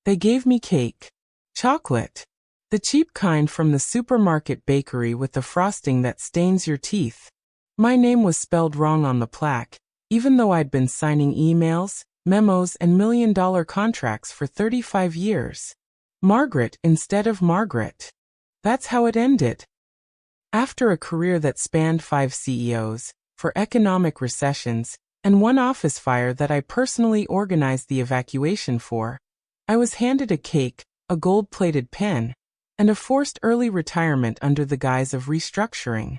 They gave me cake. Chocolate. The cheap kind from the supermarket bakery with the frosting that stains your teeth. My name was spelled wrong on the plaque, even though I'd been signing emails, memos, and million-dollar contracts for 35 years. Margaret instead of Margaret. That's how it ended. After a career that spanned 5 CEOs, for economic recessions, and one office fire that I personally organized the evacuation for, I was handed a cake, a gold-plated pen, and a forced early retirement under the guise of restructuring.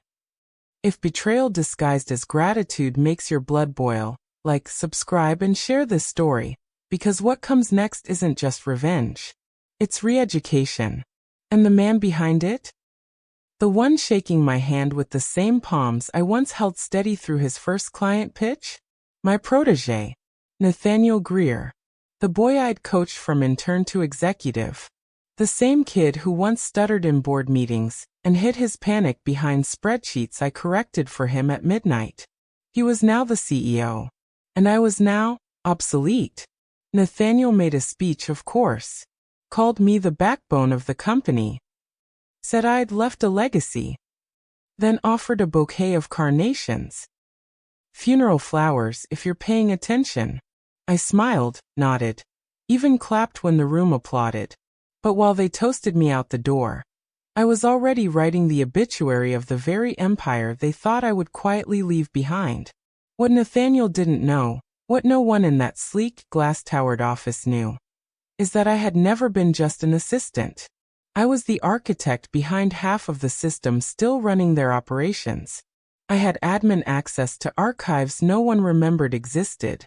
If betrayal disguised as gratitude makes your blood boil, like, subscribe, and share this story, because what comes next isn't just revenge. It's re-education. And the man behind it? The one shaking my hand with the same palms I once held steady through his first client pitch? My protégé, Nathaniel Greer. The boy I'd coached from intern to executive. The same kid who once stuttered in board meetings and hid his panic behind spreadsheets I corrected for him at midnight. He was now the CEO. And I was now obsolete. Nathaniel made a speech, of course. Called me the backbone of the company. Said I'd left a legacy. Then offered a bouquet of carnations. Funeral flowers, if you're paying attention. I smiled, nodded, even clapped when the room applauded. But while they toasted me out the door, I was already writing the obituary of the very empire they thought I would quietly leave behind. What Nathaniel didn't know, what no one in that sleek, glass-towered office knew, is that I had never been just an assistant. I was the architect behind half of the system still running their operations. I had admin access to archives no one remembered existed.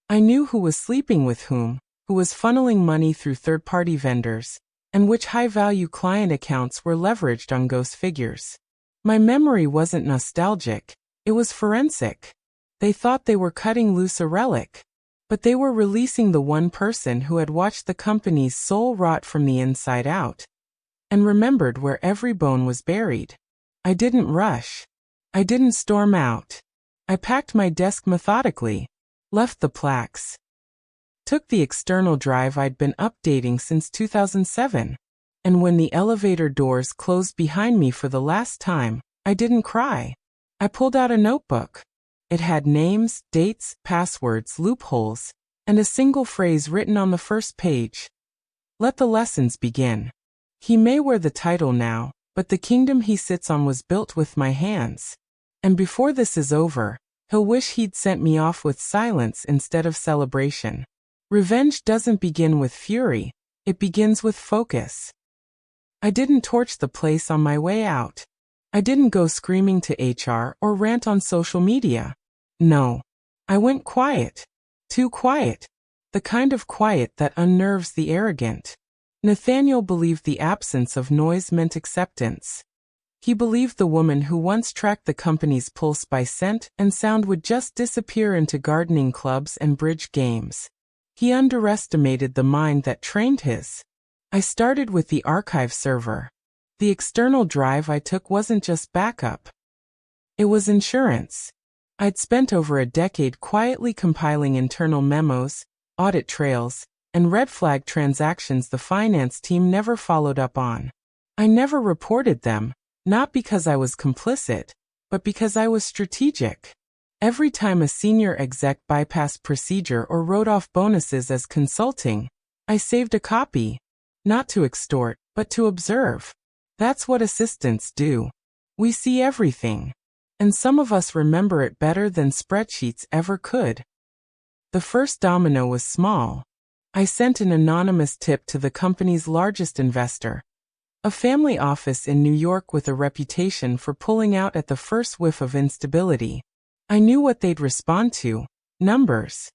I knew who was sleeping with whom, who was funneling money through third-party vendors, and which high-value client accounts were leveraged on ghost figures. My memory wasn't nostalgic, it was forensic. They thought they were cutting loose a relic, but they were releasing the one person who had watched the company's soul rot from the inside out, and remembered where every bone was buried. I didn't rush. I didn't storm out. I packed my desk methodically, left the plaques, took the external drive I'd been updating since 2007, and when the elevator doors closed behind me for the last time, I didn't cry. I pulled out a notebook. It had names, dates, passwords, loopholes, and a single phrase written on the first page. Let the lessons begin. He may wear the title now, but the kingdom he sits on was built with my hands. And before this is over, he'll wish he'd sent me off with silence instead of celebration. Revenge doesn't begin with fury, it begins with focus. I didn't torch the place on my way out. I didn't go screaming to HR or rant on social media. No. I went quiet. Too quiet. The kind of quiet that unnerves the arrogant. Nathaniel believed the absence of noise meant acceptance. He believed the woman who once tracked the company's pulse by scent and sound would just disappear into gardening clubs and bridge games. He underestimated the mind that trained his. I started with the archive server. The external drive I took wasn't just backup. It was insurance. I'd spent over a decade quietly compiling internal memos, audit trails, and red flag transactions the finance team never followed up on. I never reported them, not because I was complicit, but because I was strategic. Every time a senior exec bypassed procedure or wrote off bonuses as consulting, I saved a copy. Not to extort, but to observe. That's what assistants do. We see everything. And some of us remember it better than spreadsheets ever could. The first domino was small. I sent an anonymous tip to the company's largest investor, a family office in New York with a reputation for pulling out at the first whiff of instability. I knew what they'd respond to: numbers.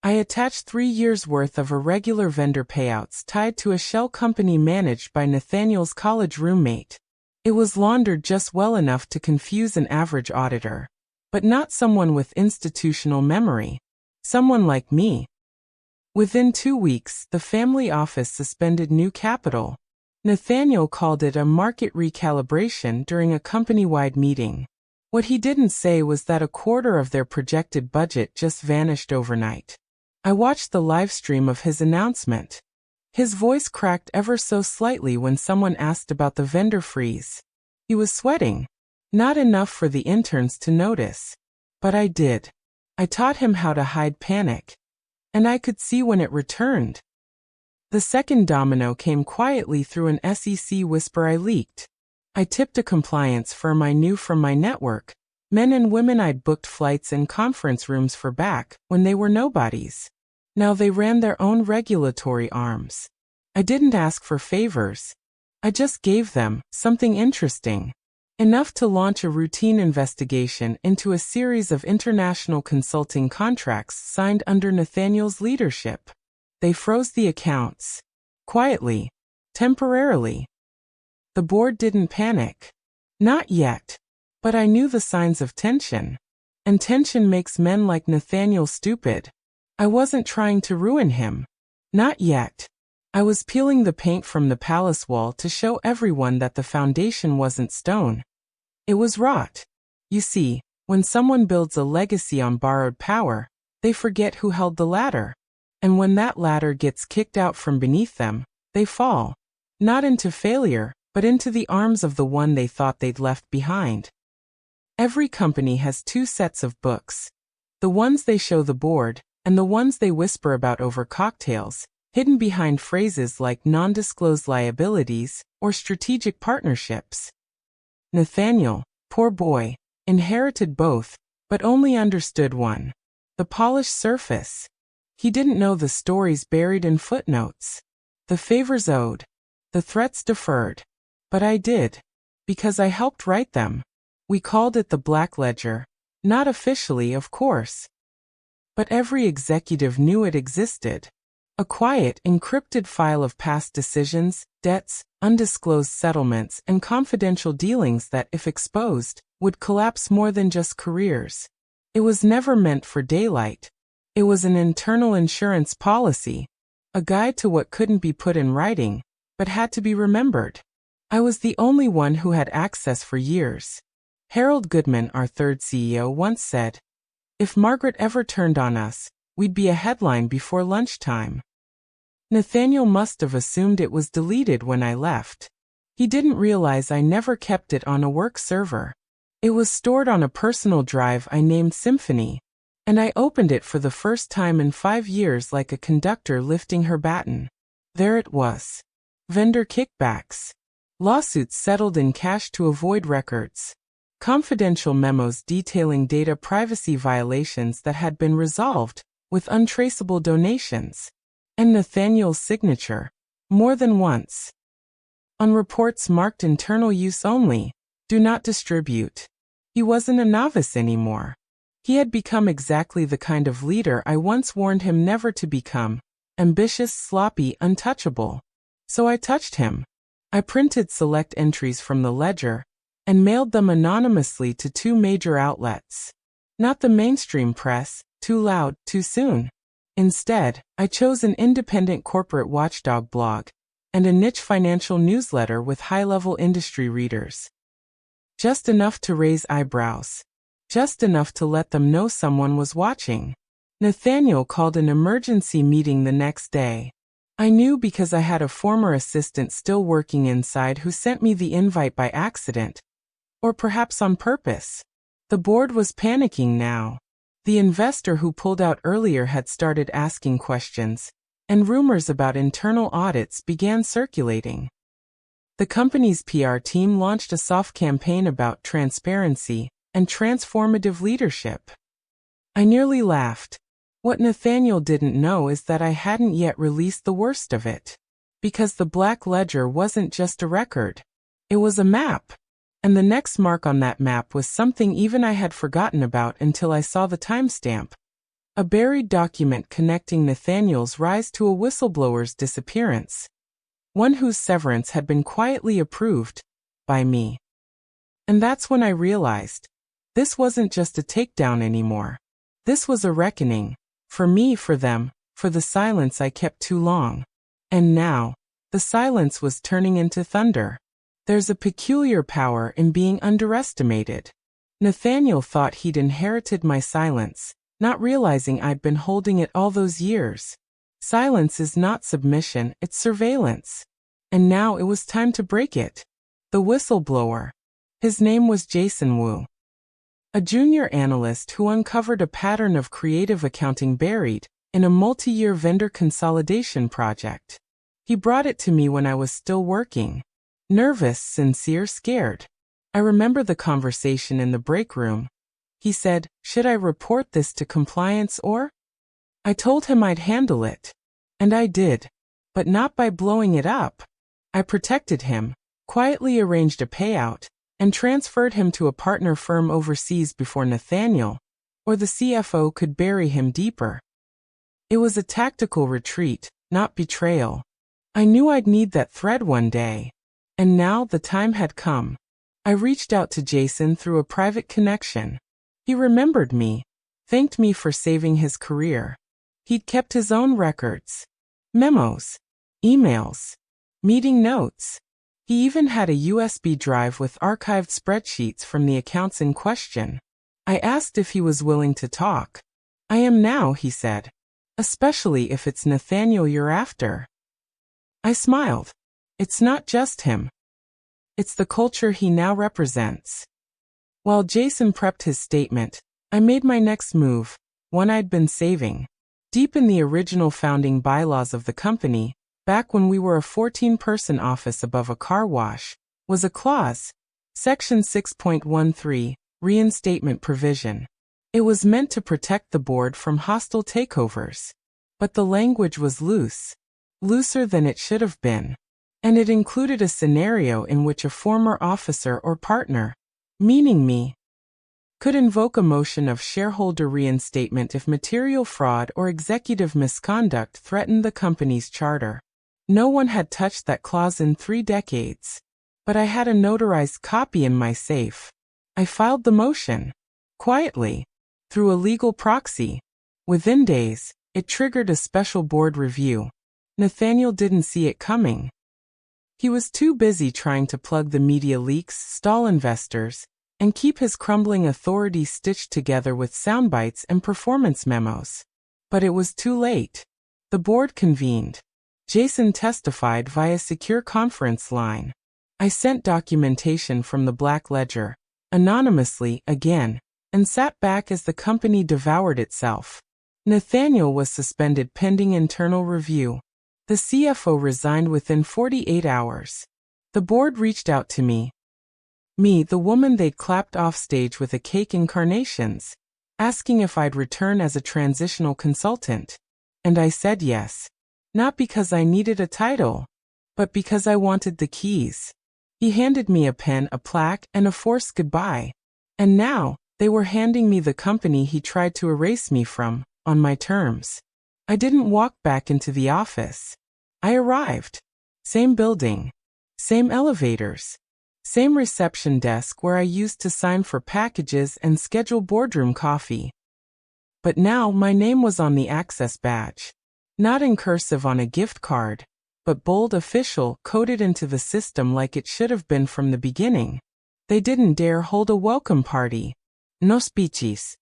I attached 3 years' worth of irregular vendor payouts tied to a shell company managed by Nathaniel's college roommate. It was laundered just well enough to confuse an average auditor, but not someone with institutional memory. Someone like me. Within 2 weeks, the family office suspended new capital. Nathaniel called it a market recalibration during a company-wide meeting. What he didn't say was that a quarter of their projected budget just vanished overnight. I watched the live stream of his announcement. His voice cracked ever so slightly when someone asked about the vendor freeze. He was sweating. Not enough for the interns to notice. But I did. I taught him how to hide panic. And I could see when it returned. The second domino came quietly through an SEC whisper I leaked. I tipped a compliance firm I knew from my network, men and women I'd booked flights and conference rooms for back when they were nobodies. Now they ran their own regulatory arms. I didn't ask for favors. I just gave them something interesting. Enough to launch a routine investigation into a series of international consulting contracts signed under Nathaniel's leadership. They froze the accounts. Quietly. Temporarily. The board didn't panic. Not yet. But I knew the signs of tension. And tension makes men like Nathaniel stupid. I wasn't trying to ruin him. Not yet. I was peeling the paint from the palace wall to show everyone that the foundation wasn't stone. It was wrought. You see, when someone builds a legacy on borrowed power, they forget who held the ladder. And when that ladder gets kicked out from beneath them, they fall. Not into failure, but into the arms of the one they thought they'd left behind. Every company has two sets of books. The ones they show the board, and the ones they whisper about over cocktails, hidden behind phrases like non-disclosed liabilities or strategic partnerships. Nathaniel, poor boy, inherited both, but only understood one. The polished surface. He didn't know the stories buried in footnotes. The favors owed. The threats deferred. But I did. Because I helped write them. We called it the Black Ledger. Not officially, of course. But every executive knew it existed. A quiet, encrypted file of past decisions, debts, undisclosed settlements, and confidential dealings that, if exposed, would collapse more than just careers. It was never meant for daylight. It was an internal insurance policy, a guide to what couldn't be put in writing, but had to be remembered. I was the only one who had access for years. Harold Goodman, our third CEO, once said, "If Margaret ever turned on us, we'd be a headline before lunchtime." Nathaniel must have assumed it was deleted when I left. He didn't realize I never kept it on a work server. It was stored on a personal drive I named Symphony, and I opened it for the first time in 5 years like a conductor lifting her baton. There it was. Vendor kickbacks. Lawsuits settled in cash to avoid records. Confidential memos detailing data privacy violations that had been resolved, with untraceable donations. And Nathaniel's signature. More than once. On reports marked internal use only. Do not distribute. He wasn't a novice anymore. He had become exactly the kind of leader I once warned him never to become. Ambitious, sloppy, untouchable. So I touched him. I printed select entries from the ledger and mailed them anonymously to 2 major outlets. Not the mainstream press, too loud, too soon. Instead, I chose an independent corporate watchdog blog and a niche financial newsletter with high-level industry readers. Just enough to raise eyebrows. Just enough to let them know someone was watching. Nathaniel called an emergency meeting the next day. I knew because I had a former assistant still working inside who sent me the invite by accident. Or perhaps on purpose. The board was panicking now. The investor who pulled out earlier had started asking questions, and rumors about internal audits began circulating. The company's PR team launched a soft campaign about transparency and transformative leadership. I nearly laughed. What Nathaniel didn't know is that I hadn't yet released the worst of it. Because the Black Ledger wasn't just a record. It was a map. And the next mark on that map was something even I had forgotten about until I saw the timestamp. A buried document connecting Nathaniel's rise to a whistleblower's disappearance. One whose severance had been quietly approved by me. And that's when I realized this wasn't just a takedown anymore. This was a reckoning. For me, for them, for the silence I kept too long. And now, the silence was turning into thunder. There's a peculiar power in being underestimated. Nathaniel thought he'd inherited my silence, not realizing I'd been holding it all those years. Silence is not submission, it's surveillance. And now it was time to break it. The whistleblower. His name was Jason Wu. A junior analyst who uncovered a pattern of creative accounting buried in a multi-year vendor consolidation project. He brought it to me when I was still working. Nervous, sincere, scared. I remember the conversation in the break room. He said, "Should I report this to compliance or?" I told him I'd handle it. And I did. But not by blowing it up. I protected him, quietly arranged a payout, and transferred him to a partner firm overseas before Nathaniel, or the CFO, could bury him deeper. It was a tactical retreat, not betrayal. I knew I'd need that thread one day. And now the time had come. I reached out to Jason through a private connection. He remembered me, thanked me for saving his career. He'd kept his own records. Memos, emails, meeting notes. He even had a USB drive with archived spreadsheets from the accounts in question. I asked if he was willing to talk. "I am now," he said. "Especially if it's Nathaniel you're after." I smiled. It's not just him. It's the culture he now represents. While Jason prepped his statement, I made my next move, one I'd been saving. Deep in the original founding bylaws of the company, back when we were a 14-person office above a car wash, was a clause, Section 6.13, Reinstatement Provision. It was meant to protect the board from hostile takeovers. But the language was loose, looser than it should have been. And it included a scenario in which a former officer or partner, meaning me, could invoke a motion of shareholder reinstatement if material fraud or executive misconduct threatened the company's charter. No one had touched that clause in 3 decades. But I had a notarized copy in my safe. I filed the motion. Quietly. Through a legal proxy. Within days, it triggered a special board review. Nathaniel didn't see it coming. He was too busy trying to plug the media leaks, stall investors, and keep his crumbling authority stitched together with soundbites and performance memos. But it was too late. The board convened. Jason testified via secure conference line. I sent documentation from the Black Ledger, anonymously, again, and sat back as the company devoured itself. Nathaniel was suspended pending internal review. The CFO resigned within 48 hours. The board reached out to me. Me, the woman they'd clapped off stage with a cake and carnations, asking if I'd return as a transitional consultant. And I said yes. Not because I needed a title, but because I wanted the keys. He handed me a pen, a plaque, and a forced goodbye. And now, they were handing me the company he tried to erase me from, on my terms. I didn't walk back into the office. I arrived. Same building. Same elevators. Same reception desk where I used to sign for packages and schedule boardroom coffee. But now my name was on the access badge. Not in cursive on a gift card, but bold official, coded into the system like it should have been from the beginning. They didn't dare hold a welcome party. No speeches.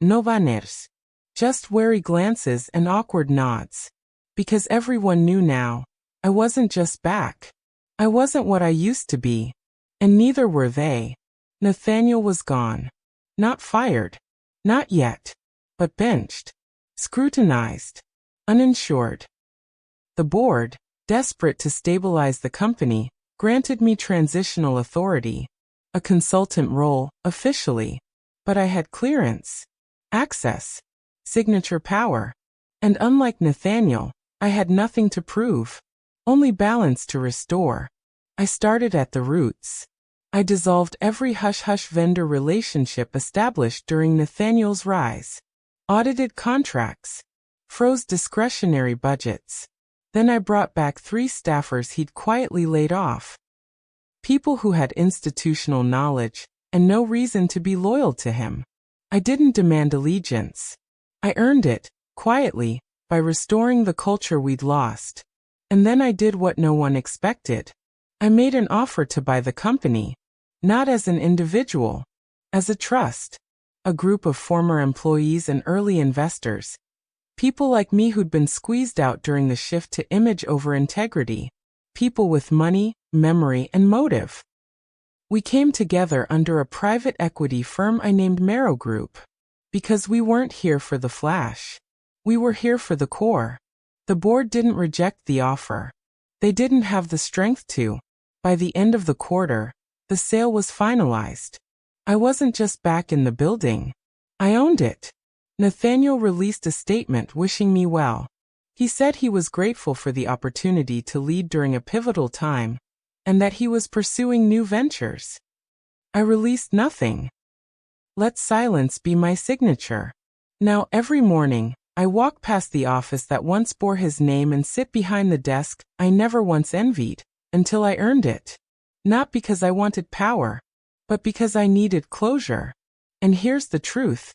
No banners. Just wary glances and awkward nods. Because everyone knew now, I wasn't just back. I wasn't what I used to be. And neither were they. Nathaniel was gone. Not fired. Not yet. But benched. Scrutinized. Uninsured. The board, desperate to stabilize the company, granted me transitional authority. A consultant role, officially. But I had clearance. Access. Signature power. And unlike Nathaniel, I had nothing to prove. Only balance to restore. I started at the roots. I dissolved every hush-hush vendor relationship established during Nathaniel's rise. Audited contracts. Froze discretionary budgets. Then I brought back 3 staffers he'd quietly laid off. People who had institutional knowledge and no reason to be loyal to him. I didn't demand allegiance. I earned it, quietly, by restoring the culture we'd lost. And then I did what no one expected. I made an offer to buy the company. Not as an individual. As a trust. A group of former employees and early investors. People like me who'd been squeezed out during the shift to image over integrity. People with money, memory, and motive. We came together under a private equity firm I named Marrow Group. Because we weren't here for the flash. We were here for the core. The board didn't reject the offer. They didn't have the strength to. By the end of the quarter, the sale was finalized. I wasn't just back in the building. I owned it. Nathaniel released a statement wishing me well. He said he was grateful for the opportunity to lead during a pivotal time, and that he was pursuing new ventures. I released nothing. Let silence be my signature. Now every morning, I walk past the office that once bore his name and sit behind the desk I never once envied, until I earned it. Not because I wanted power, but because I needed closure. And here's the truth.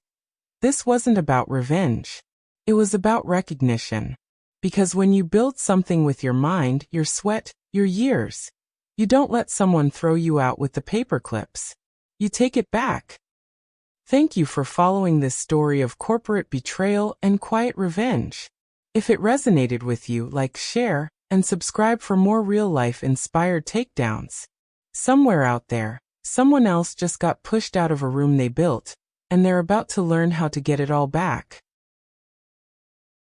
This wasn't about revenge. It was about recognition. Because when you build something with your mind, your sweat, your years, you don't let someone throw you out with the paper clips. You take it back. Thank you for following this story of corporate betrayal and quiet revenge. If it resonated with you, like, share, and subscribe for more real-life inspired takedowns. Somewhere out there, someone else just got pushed out of a room they built, and they're about to learn how to get it all back.